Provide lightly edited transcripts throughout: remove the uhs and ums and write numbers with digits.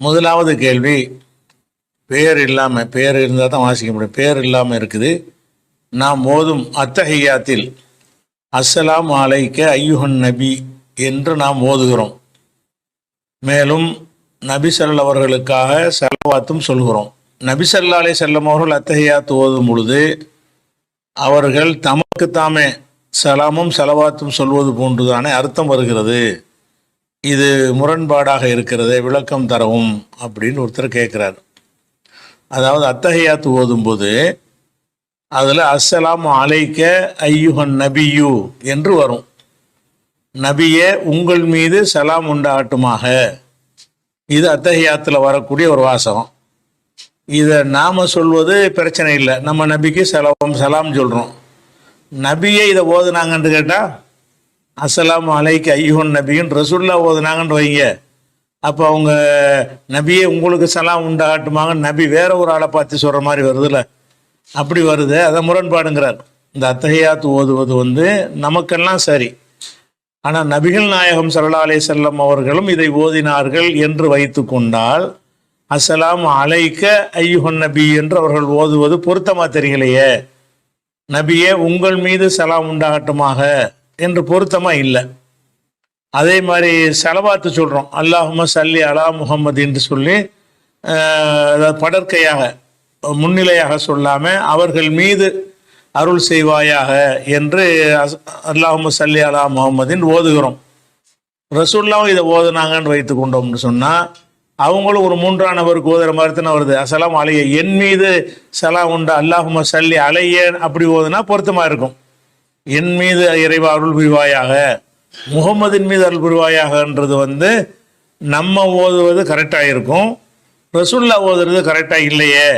முதலாவது கேள்வி, பேர் இல்லாமல், பேர் இருந்தால் தான் வாசிக்க முடியும், பேர் இல்லாமல் இருக்குது. நாம் ஓதும் அத்தஹியாத்தில் அஸ்ஸலாமு அலைக்க ஐயுஹன் நபி என்று நாம் ஓதுகிறோம். மேலும் நபி ஸல்லல்லாஹு அவர்களுக்காக ஸலவாத்தும் சொல்கிறோம். நபி ஸல்லல்லாஹு அலைஹி வஸல்லம் அவர்கள் அத்தஹியாத் ஓதும் பொழுது அவர்கள் தமக்கு தாமே சலாமும் ஸலவாத்தும் சொல்வது போன்றுதானே அர்த்தம் வருகிறது. இது முரண்பாடாக இருக்கிறது, விளக்கம் தரவும் அப்படின்னு ஒருத்தர் கேட்குறார். அதாவது அத்தஹியாத்து ஓதும்போது அதில் அஸ்ஸலாமு அலைக்க ஐயுஹன் நபியு என்று வரும். நபியே உங்கள் மீது சலாம் உண்டாகட்டுமாக. இது அத்தஹியாத்தில் வரக்கூடிய ஒரு வாசகம். இதை நாம் சொல்வது பிரச்சனை இல்லை, நம்ம நபிக்கு சலாம் சொல்கிறோம். நபியே இதை ஓதுனாங்கன்னு கேட்டால் அஸ்ஸலாமு அலைக்க ஐயுஹன் நபின்னு ரசூல்லா ஓதுனாங்கன்னு வைங்க, அப்போ அவங்க நபியே உங்களுக்கு சலாம் உண்டாகட்டுமாங்க நபி வேற ஒரு ஆளை பார்த்து சொல்கிற மாதிரி வருதுல்ல, அப்படி வருது. அதை முரண்பாடுங்கிறார். இந்த அத்தஹியாத்து ஓதுவது நமக்கெல்லாம் சரி, ஆனால் நபிகள் நாயகம் ஸல்லல்லாஹு அலைஹி வஸல்லம் அவர்களும் இதை ஓதினார்கள் என்று வைத்து கொண்டால் அஸ்ஸலாமு அலைக்க ஐயுஹன் நபி என்று அவர்கள் ஓதுவது பொருத்தமாக தெரியலையே. நபியே உங்கள் மீது சலாம் உண்டாகட்டுமாக என்று பொருத்தமாக இல்லை. அதே மாதிரி ஸலவாத்து சொல்கிறோம், அல்லாஹும்ம ஸல்லி அலா முஹம்மது என்று சொல்லி படற்கையாக முன்னிலையாக சொல்லாமல் அவர்கள் மீது அருள் செய்வாயாக என்று அல்லாஹும்ம ஸல்லி அலா முஹம்மதின் ஓதுகிறோம். ரசூலுல்லாஹ் இதை ஓதுனாங்கன்னு வைத்து கொண்டோம்னு சொன்னால் அவங்களும் ஒரு மூன்றாம் நபருக்கு ஓதுற மாதிரி தானே வருது. அஸ்ஸலாமு அலைய என் மீது சலாம் உண்டா அல்லாஹும்ம ஸல்லி அலைய அப்படி ஓதுனா பொருத்தமாக இருக்கும். என் மீது இறைவா அருள் புரிவாயாக, முகம்மதின் மீது அருள் புரிவாயாகன்றது நம்ம ஓதுவது கரெக்டாக இருக்கும், ரசூலுல்லாஹ் ஓதுறது கரெக்டாக இல்லையே,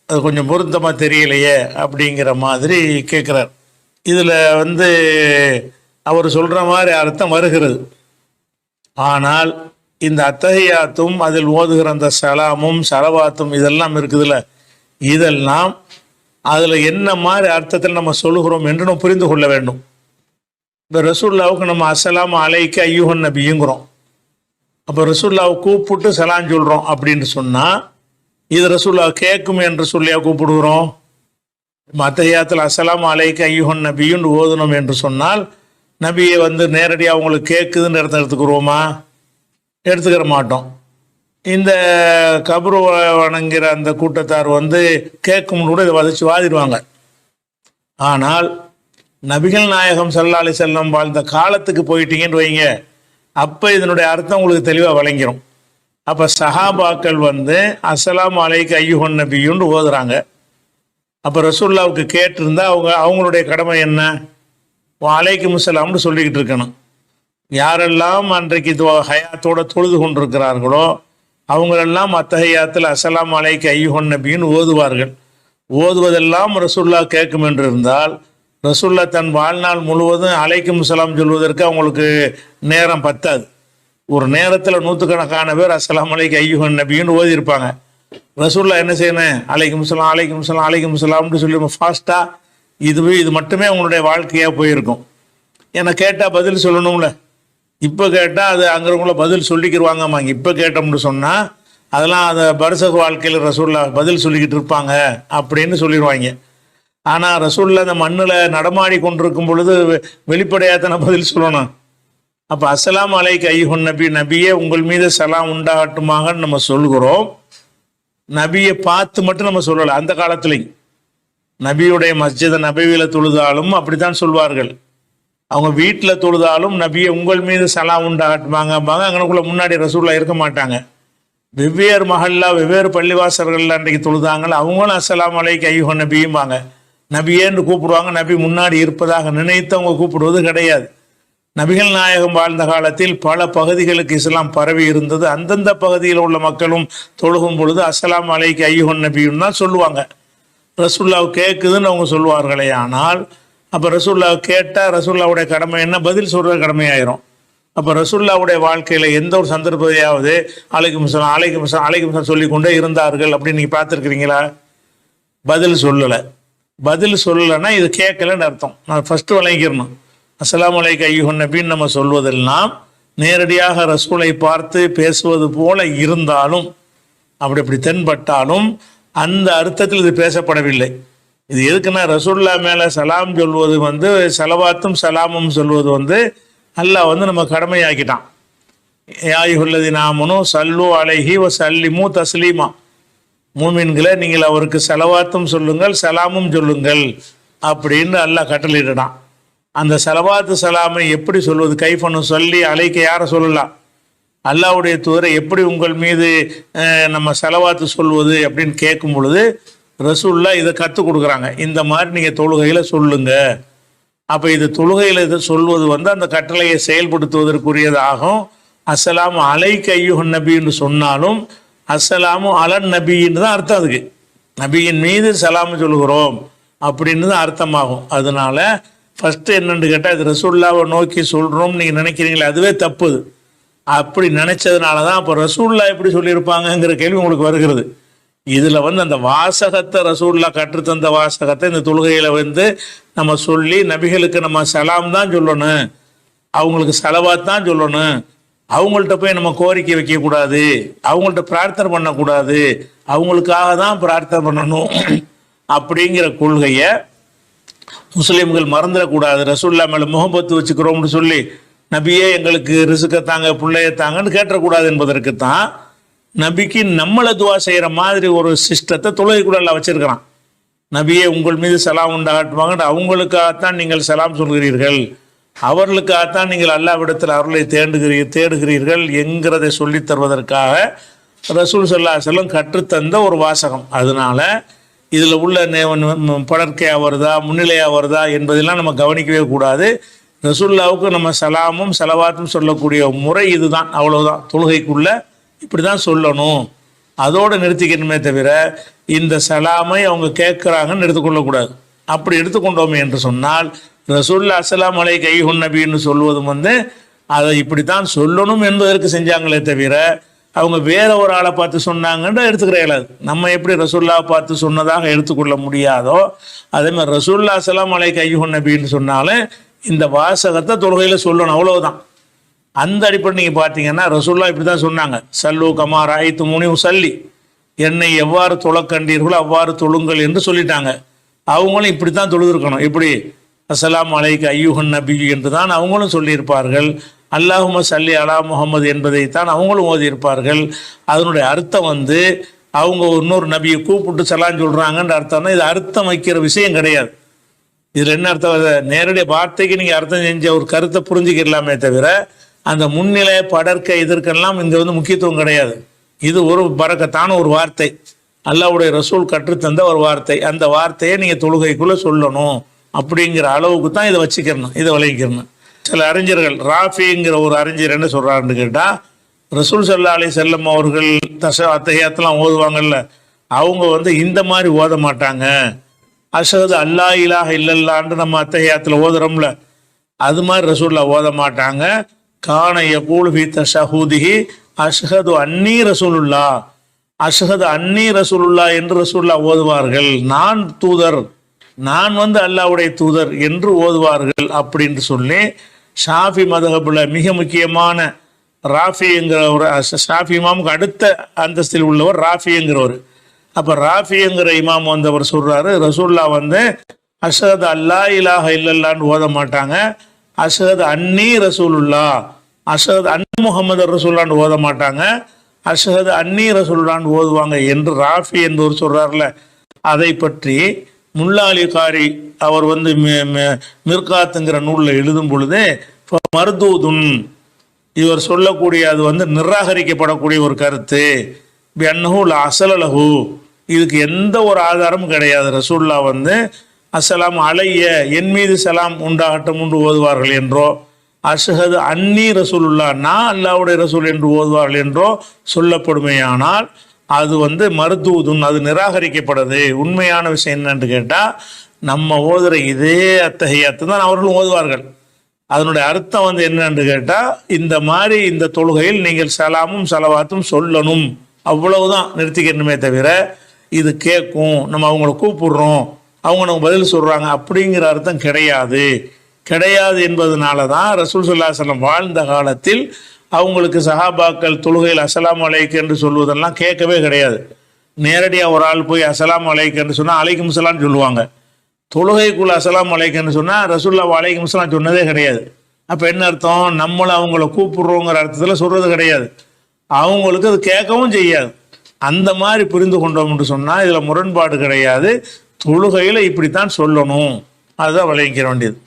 அது கொஞ்சம் பொருத்தமாக தெரியலையே அப்படிங்கிற மாதிரி கேட்குறார். இதில் அவர் சொல்கிற மாதிரி அர்த்தம் வருகிறது. ஆனால் இந்த அத்தஹியாத்தும் அதில் ஓதுகிற அந்த சலாமும் ஸலவாத்தும் இதெல்லாம் இருக்குதுல்ல, இதெல்லாம் அதில் என்ன மாதிரி அர்த்தத்தில் நம்ம சொல்லுகிறோம் என்று நம்ம புரிந்து கொள்ள வேண்டும். இப்போ ரசூலுல்லாவுக்கு நம்ம அஸ்ஸலாமு அலைக்க ஐயுஹன் நபிங்கிறோம். அப்போ ரசூலுல்லாவை கூப்பிட்டு சலாம் சொல்கிறோம் அப்படின்னு சொன்னால் இது ரசூலுல்லாஹ் கேட்கும் என்று சொல்லியா கூப்பிடுகிறோம்? அத்தஹியாத்தில் அஸ்ஸலாமு அலைக்க ஐயுஹன் நபின்னு ஓதணும் என்று சொன்னால் நபியை நேரடியாக அவங்களுக்கு கேட்குதுன்னு எடுத்துக்கிறோமா? எடுத்துக்கிற மாட்டோம். இந்த கபரு வணங்குகிற அந்த கூட்டத்தார் கேட்கும்னு கூட இதை வதச்சு வாதிடுவாங்க. ஆனால் நபிகள் நாயகம் ஸல்லல்லாஹு அலைஹி வஸல்லம் வாழ்ந்த காலத்துக்கு போயிட்டீங்கன்னு வைங்க, அப்போ இதனுடைய அர்த்தம் உங்களுக்கு தெளிவாக வழங்கிடும். அப்போ சஹாபாக்கள் அஸ்ஸலாமு அலைக்க ஐயுஹன் நபியுன்னு ஓதுறாங்க. அப்போ ரசூலுல்லாவுக்கு கேட்டிருந்தா அவங்களுடைய கடமை என்ன? அலைக்கும் ஸலாம்னு சொல்லிக்கிட்டு இருக்கணும். யாரெல்லாம் அன்றைக்கு ஹயாத்தோட தொழுது கொண்டிருக்கிறார்களோ அவங்களெல்லாம் அத்தஹியாத்தில் அஸ்ஸலாமு அலைக்க ஐயுஹன் நபின்னு ஓதுவார்கள். ஓதுவதெல்லாம் ரசூலுல்லாஹ் கேட்கும் என்று இருந்தால் ரசூலுல்லாஹ் தன் வாழ்நாள் முழுவதும் அலைக்கும் ஸலாம் சொல்வதற்கு அவங்களுக்கு நேரம் பத்தாது. ஒரு நேரத்தில் நூற்றுக்கணக்கான பேர் அஸ்ஸலாமு அலைக்க ஐயுஹன் நபின்னு ஓதியிருப்பாங்க. ரசூலுல்லாஹ் என்ன செய்யணும்? அலைக்கும் ஸலாம் அலைக்கும் ஸலாம் அலைக்கும் ஸலாம்னு சொல்லி ஃபாஸ்ட்டாக இது மட்டுமே அவங்களுடைய வாழ்க்கையாக போயிருக்கும். ஏன்னா கேட்டால் பதில் சொல்லணும்ல. இப்போ கேட்டால் அது அங்கிறவங்கள பதில் சொல்லிக்கிடுவாங்கம்மாங்க. இப்போ கேட்டோம்னு சொன்னால் அதெல்லாம் அதை பரிசக வாழ்க்கையில் ரசூலுல்லாஹ் பதில் சொல்லிக்கிட்டு இருப்பாங்க அப்படின்னு சொல்லிடுவாங்க. ஆனால் ரசூலுல்லாஹ் அந்த மண்ணில் நடமாடி கொண்டிருக்கும் பொழுது வெளிப்படையாக தானே பதில் சொல்லணும். அப்போ அஸ்ஸலாமு அலைக்க ஐயுஹன் நபி, நபியே உங்கள் மீது சலாம் உண்டாகட்டுமாகன்னு நம்ம சொல்கிறோம். நபியை பார்த்து மட்டும் நம்ம சொல்லலை. அந்த காலத்துலேயும் நபியுடைய மஸ்ஜித் நபவியில் தொழுதாலும் அப்படித்தான் சொல்வார்கள். அவங்க வீட்டில் தொழுதாலும் நபியை உங்கள் மீது சலாம் உண்டாகட்டுமாங்கம்பாங்க. அங்கனக்குள்ள முன்னாடி ரசூலுல்லாஹ் இருக்க மாட்டாங்க. வெவ்வேறு மஹல்லா வெவ்வேறு பள்ளிவாசல்கள் அன்றைக்கு தொழுதாங்கள அவங்களும் அஸ்ஸலாமு அலைக்க ஐயுஹன் நபியும்பாங்க. நபியேன்னு கூப்பிடுவாங்க. நபி முன்னாடி இருப்பதாக நினைத்து அவங்க கூப்பிடுவது கிடையாது. நபிகள் நாயகம் வாழ்ந்த காலத்தில் பல பகுதிகளுக்கு இஸ்லாம் பரவி இருந்தது. அந்தந்த பகுதியில் உள்ள மக்களும் தொழுகும் பொழுது அஸ்ஸலாமு அலைக்க ஐயுஹன் நபியும் தான் சொல்லுவாங்க. ரசூலுல்லாஹ் கேட்குதுன்னு அவங்க சொல்லுவார்களே. ஆனால் அப்போ ரசூலுல்லாஹ் கேட்டால் ரசூலுல்லாஹ்வுடைய கடமை என்ன? பதில் சொல்கிற கடமையாயிரும். அப்போ ரசூலுல்லாஹ்வுடைய வாழ்க்கையில் எந்த ஒரு சந்தர்ப்பத்தையாவது அலைக்கும் ஸலாம் அலைக்கும் ஸலாம் அலைக்கும் ஸலாம் சொல்லிக்கொண்டே இருந்தார்கள் அப்படின்னு நீங்கள் பார்த்துருக்குறீங்களா? பதில் சொல்லலை. பதில் சொல்லலைன்னா இது கேட்கலன்னு அர்த்தம். நான் ஃபஸ்ட்டு வழங்கிடணும். அஸ்ஸலாமு அலைக்க ஐயுஹன் நபின்னு நம்ம சொல்வதெல்லாம் நேரடியாக ரசூலை பார்த்து பேசுவது போல இருந்தாலும் அப்படி தென்பட்டாலும் அந்த அர்த்தத்தில் இது பேசப்படவில்லை. இது எதுக்குன்னா ரசூல்லா மேலே சலாம் சொல்வது வந்து சலவாத்தும் சலாமும் சொல்வது வந்து அல்லாஹ் வந்து நம்ம கடமையாக்கிட்டான். யாயுல்லதி நாமனு சல்லு அலைஹி வ சல்லிமு தஸ்லீமா, மூமின்களை நீங்கள் அவருக்கு சலவாத்தும் சொல்லுங்கள் சலாமும் சொல்லுங்கள் அப்படின்னு அல்லாஹ் கட்டளையிட்டான். அந்த சலவாத்து சலாமை எப்படி சொல்வது? கைஃபனு சொல்லி அலைக்க யாரை சொல்லலாம்? அல்லாஹ்வுடைய தூதரை எப்படி உங்கள் மீது நம்ம சலவாத்து சொல்வது அப்படின்னு கேட்கும் பொழுது ரசூல்லா இதை கற்றுக் கொடுக்குறாங்க. இந்த மாதிரி நீங்கள் தொழுகையில் சொல்லுங்க. அப்போ இது தொழுகையில் இதை சொல்வது வந்து அந்த கட்டளையை செயல்படுத்துவதற்குரியதாகும். அஸ்ஸலாமு அலைக்க அய்யுஹன் நபின்னு சொன்னாலும் அஸ்ஸலாமு அலன் நபின்னு தான் அர்த்தம். அதுக்கு நபியின் மீது சலாம் சொல்கிறோம் அப்படின்னு தான் அர்த்தமாகும். அதனால ஃபஸ்ட்டு என்னென்னு கேட்டால் இது ரசூல்லாவை நோக்கி சொல்கிறோம் நீங்கள் நினைக்கிறீங்களே, அதுவே தப்புது. அப்படி நினைச்சதுனால தான் அப்போ ரசூல்லா எப்படி சொல்லியிருப்பாங்கங்கிற கேள்வி உங்களுக்கு வருகிறது. இதில் வந்து அந்த வாசகத்தை ரசூல்லா கற்றுத்தந்த வாசகத்தை இந்த தொழுகையில் வந்து நம்ம சொல்லி நபிகளுக்கு நம்ம சலாம் தான் சொல்லணும், அவங்களுக்கு சலவாத் தான் சொல்லணும், அவங்கள்ட்ட போய் நம்ம கோரிக்கை வைக்கக்கூடாது, அவங்கள்ட்ட பிரார்த்தனை பண்ணக்கூடாது, அவங்களுக்காக தான் பிரார்த்தனை பண்ணணும் அப்படிங்கிற கொள்கையை முஸ்லீம்கள் மறந்துடக்கூடாது. ரசூல்லா மேலே முகப்பத்து வச்சுக்கிறோம்னு சொல்லி நபியே எங்களுக்கு ரிசுக்கத்தாங்க பிள்ளையத்தாங்கன்னு கேட்டக்கூடாது என்பதற்கு தான் நபிக்கு நம்மளை துவா செய்கிற மாதிரி ஒரு சிஸ்டத்தை தொழுகைக்குள்ள எல்லாம் வச்சிருக்கிறான். நபியே உங்கள் மீது சலாம் உண்டாகட்டுவாங்க, அவங்களுக்காகத்தான் நீங்கள் சலாம் சொல்கிறீர்கள், அவர்களுக்காகத்தான் நீங்கள் அல்லாஹ்விடத்தில் அருளை தேடுகிறீர்கள் என்கிறதை சொல்லித் தருவதற்காக ரசூல் ஸல்லல்லாஹு அலைஹி வஸல்லம் கற்றுத்தந்த ஒரு வாசகம். அதனால இதில் உள்ள படற்கையாக வருதா முன்னிலையாக வருதா என்பதெல்லாம் நம்ம கவனிக்கவே கூடாது. ரசூல்லாவுக்கு நம்ம சலாமும் சலவாத்தும் சொல்லக்கூடிய முறை இதுதான், அவ்வளவுதான். தொழுகைக்குள்ள இப்படி தான் சொல்லணும், அதோடு நிறுத்திக்கணுமே தவிர இந்த சலாமை அவங்க கேட்குறாங்கன்னு எடுத்துக்கொள்ளக்கூடாது. அப்படி எடுத்துக்கொண்டோமே என்று சொன்னால் ரசூல்லா அஸ்ஸலாமு அலைக்க அய்யுஹன் நபின்னு சொல்வதும் வந்து அதை இப்படித்தான் சொல்லணும் என்பதற்கு செஞ்சாங்களே தவிர அவங்க வேற ஒரு ஆளை பார்த்து சொன்னாங்கன்னு எடுத்துக்கிற இயலாது. நம்ம எப்படி ரசூல்லாவை பார்த்து சொன்னதாக எடுத்துக்கொள்ள முடியாதோ அதே மாதிரி ரசூல்லா அஸ்ஸலாமு அலைக்க அய்யுஹன் நபின்னு சொன்னாலும் இந்த வாசகத்தை தொழுகையில் சொல்லணும், அவ்வளவுதான். அந்த அடிப்படை நீங்கள் பார்த்தீங்கன்னா ரசூல்லா இப்படி தான் சொன்னாங்க, சல்லு கமா ராய்த்துமூனி உசல்லி, என்னை எவ்வாறு தொழக்கண்டீர்களோ அவ்வாறு தொழுங்கள் என்று சொல்லிட்டாங்க. அவங்களும் இப்படி தான் தொழுதுருக்கணும். இப்படி அஸ்ஸலாமு அலைக்க அய்யுஹன் நபி என்று தான் அவங்களும் சொல்லியிருப்பார்கள். அல்லாஹும்ம சல்லி அலா முஹம்மது என்பதைத்தான் அவங்களும் ஓதியிருப்பார்கள். அதனுடைய அர்த்தம் வந்து அவங்க இன்னொரு நபியை கூப்பிட்டு சலான் சொல்கிறாங்கன்ற அர்த்தம்னா இது அர்த்தம் வைக்கிற விஷயம் கிடையாது. இதில் என்ன அர்த்தம்? நேரடிய வார்த்தைக்கு நீங்கள் அர்த்தம் செஞ்ச ஒரு கருத்தை புரிஞ்சுக்கலாமே தவிர அந்த முன்னிலை படற்கை இதற்கெல்லாம் இங்கே வந்து முக்கியத்துவம் கிடையாது. இது ஒரு பரக்கத்தான ஒரு வார்த்தை, அல்லாஹ்வுடைய ரசூல் கற்றுத்தந்த ஒரு வார்த்தை. அந்த வார்த்தையை நீங்கள் தொழுகைக்குள்ளே சொல்லணும் அப்படிங்கிற அளவுக்கு தான் இதை வச்சுக்கிறணும், இதை விளங்கிக்கிறணும். சில அறிஞர்கள் ராஃபிங்கிற ஒரு அறிஞர் என்ன சொல்கிறாருன்னு கேட்டால், ரசூல் ஸல்லல்லாஹு அலைஹி வஸல்லம் அவர்கள் அத்தஹியாத்தெல்லாம் ஓதுவாங்கல்ல, அவங்க வந்து இந்த மாதிரி ஓத மாட்டாங்க. அஷ்ஹது அல்லா இலாஹ இல்லல்லான்னு நம்ம அத்தஹியாத்தில் ஓதுறோம்ல, அது மாதிரி ரசூல்லா ஓத மாட்டாங்க. கான யகூலு ஃபீ தஷஹுதிஹி அஷ்ஹது அன்னி ரசூலுல்லா, அஷ்ஹது அன்னி ரசூலுல்லா என்று ரசூல்லா ஓதுவார்கள். நான் தூதர், நான் வந்து அல்லாஹ்வுடைய தூதர் என்று ஓதுவார்கள் அப்படின்னு சொல்லி ஷாஃபி மதஹபில் மிக முக்கியமான ராஃபிங்கிற ஒரு ஷாஃபி இமாமுக்கு அடுத்த அந்தஸ்தில் உள்ளவர் ராஃபிங்கிறவர். அப்போ ராஃபிங்கிற இமாம் வந்தவர் சொல்கிறாரு, ரசூல்லா வந்து அஷ்ஹது அல்லா இலாஹ இல்லல்லான்னு ஓத மாட்டாங்க, அஷ்ஹது அன்னி ரசூலுல்லா, அஷ்ஹது அன் முஹம்மது ரசூல்லான்னு ஓத மாட்டாங்க, அஷ்ஹது அன்னி ரசூலுல்லான்னு ஓதுவாங்க என்று ராஃபி என்பவர் சொல்கிறார்ல. அதை பற்றி முல்லா அலி காரி அவர் வந்து மிர்காத்துங்கிற நூலில் எழுதும் பொழுது மர்தூதுன், இவர் சொல்லக்கூடிய அது வந்து நிராகரிக்கப்படக்கூடிய ஒரு கருத்து, பிஅன்னஹு லா அஸல லஹு, இதுக்கு எந்த ஒரு ஆதாரமும் கிடையாது. ரசூல்லா வந்து அஸ்ஸலாமு அலைய, என் மீது சலாம் உண்டாகட்டும் என்று ஓதுவார்கள் என்றோ, அஷ்ஹது அன்னி ரசூலுல்லா, நான் அல்லாஹ்வுடைய ரசூல் என்று ஓதுவார்கள் என்றோ சொல்லப்படுமையானால் அது வந்து மர்தூதுன், அது நிராகரிக்கப்படுது. உண்மையான விஷயம் என்னன்னு கேட்டால் நம்ம ஓதுற இதே அத்தஹியாத்து தான் அவர்களும் ஓதுவார்கள். அதனுடைய அர்த்தம் வந்து என்னன்னு கேட்டால் இந்த மாதிரி இந்த தொழுகையில் நீங்கள் சலாமும் சலவாத்தும் சொல்லணும், அவ்வளவுதான் நிறுத்திக்கணுமே தவிர இது கேட்கும் நம்ம அவங்கள கூப்பிடுறோம் அவங்க நம்ம பதில் சொல்கிறாங்க அப்படிங்கிற அர்த்தம் கிடையாது என்பதனால தான் ரசூல் ஸல்லல்லாஹு அலைஹி வஸல்லம் வாழ்ந்த காலத்தில் அவங்களுக்கு சஹாபாக்கள் தொழுகையில் அஸ்ஸலாமு அலைக்கு என்று சொல்வதெல்லாம் கேட்கவே கிடையாது. நேரடியாக ஒரு ஆள் போய் அஸ்ஸலாமு அலைக்கு என்று சொன்னால் அலைக்கும் ஸலாம்னு சொல்லுவாங்க. தொழுகைக்குள்ள அஸ்ஸலாமு அலைக்குன்னு சொன்னால் ரசூலுல்லாஹ் அலைக்கும் ஸலாம் சொன்னதே கிடையாது. அப்போ என்ன அர்த்தம்? நம்மளை அவங்கள கூப்பிடுறோங்கிற அர்த்தத்தில் சொல்கிறது கிடையாது. அவங்களுக்கு அது கேட்கவும் செய்யாது. அந்த மாதிரி புரிந்து கொண்டோம் என்று சொன்னால் இதில் முரண்பாடு கிடையாது. தொழுகையில் இப்படித்தான் சொல்லணும், அதுதான் விளங்கிக்க வேண்டியது.